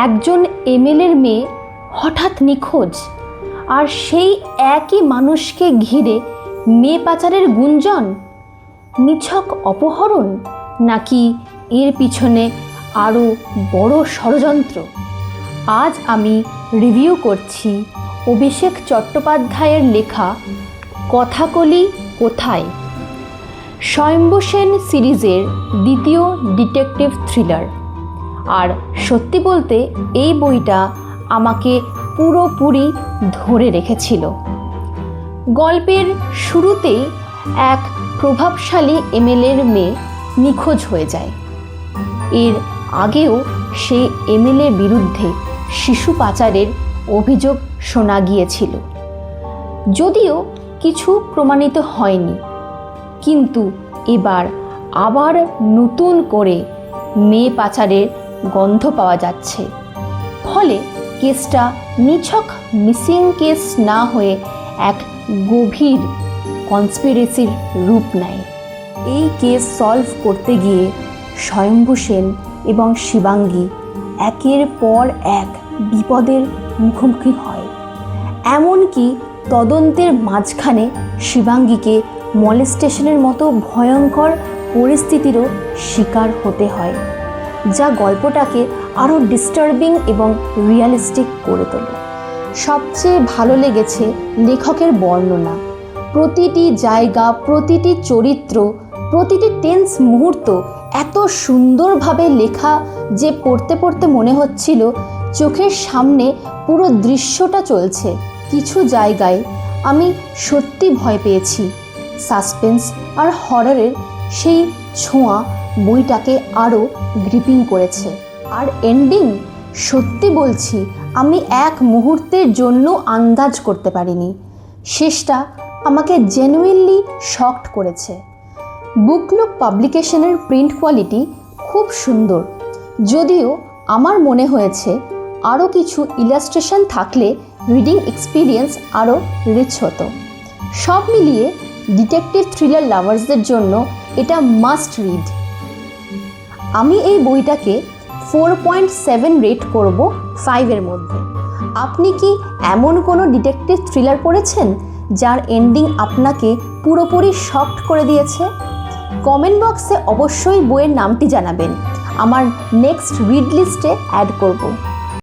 একজন এমএলএর মেয়ে হঠাৎ নিখোঁজ, আর সেই একই মানুষকে ঘিরে মেয়ে পাচারের গুঞ্জন। নিছক অপহরণ, নাকি এর পিছনে আরও বড় ষড়যন্ত্র? আজ আমি রিভিউ করছি অভিষেক চট্টোপাধ্যায়ের লেখা কথাকলি কোথায়, স্বয়ম্ভু সেন সিরিজের দ্বিতীয় ডিটেকটিভ থ্রিলার। আর সত্যি বলতে এই বইটা আমাকে পুরোপুরি ধরে রেখেছিল। গল্পের শুরুতেই এক প্রভাবশালী এমএলএর মেয়ে নিখোঁজ হয়ে যায়। এর আগেও সেই এমএলএর বিরুদ্ধে শিশু পাচারের অভিযোগ শোনা গিয়েছিল, যদিও কিছু প্রমাণিত হয়নি। কিন্তু এবার আবার নতুন করে মেয়ে পাচারের গন্ধ পাওয়া যাচ্ছে। ফলে কেসটা নিছক মিসিং কেস না হয়ে এক গভীর কনস্পিরেসির রূপ নেয়। এই কেস সলভ করতে গিয়ে স্বয়ম্ভু সেন এবং শিবাঙ্গী একের পর এক বিপদের মুখোমুখি হয়। এমনকি তদন্তের মাঝখানে শিবাঙ্গীকে মলেস্টেশনের মতো ভয়ঙ্কর পরিস্থিতিরও শিকার হতে হয়, যা গল্পটাকে আরও ডিস্টার্বিং এবং রিয়ালিস্টিক করে তোলে। সবচেয়ে ভালো লেগেছে লেখকের বর্ণনা। প্রতিটি জায়গা, প্রতিটি চরিত্র, প্রতিটি টেন্স মুহূর্ত এত সুন্দরভাবে লেখা যে পড়তে পড়তে মনে হচ্ছিল চোখের সামনে পুরো দৃশ্যটা চলছে। কিছু জায়গায় আমি সত্যি ভয় পেয়েছি। সাসপেন্স আর হররের সেই ছোঁয়া বইটাকে আরও গ্রিপিং করেছে। আর এন্ডিং, সত্যি বলছি, আমি এক মুহূর্তের জন্য আন্দাজ করতে পারিনি। শেষটা আমাকে জেনুইনলি শকড করেছে। বুকলুক পাবলিকেশনের প্রিন্ট কোয়ালিটি খুব সুন্দর, যদিও আমার মনে হয়েছে আরও কিছু ইলাস্ট্রেশন থাকলে রিডিং এক্সপিরিয়েন্স আরও রিচ হতো। সব মিলিয়ে ডিটেকটিভ থ্রিলার লাভার্সদের জন্য এটা মাস্ট রিড। আমি এই বইটাকে 4.7 রেট করব 5-এর মধ্যে। আপনি কি এমন কোনো ডিটেকটিভ থ্রিলার পড়েছেন যার এন্ডিং আপনাকে পুরোপুরি শকড করে দিয়েছে? কমেন্ট বক্সে অবশ্যই বইয়ের নামটি জানাবেন, আমার নেক্সট রিড লিস্টে অ্যাড করব।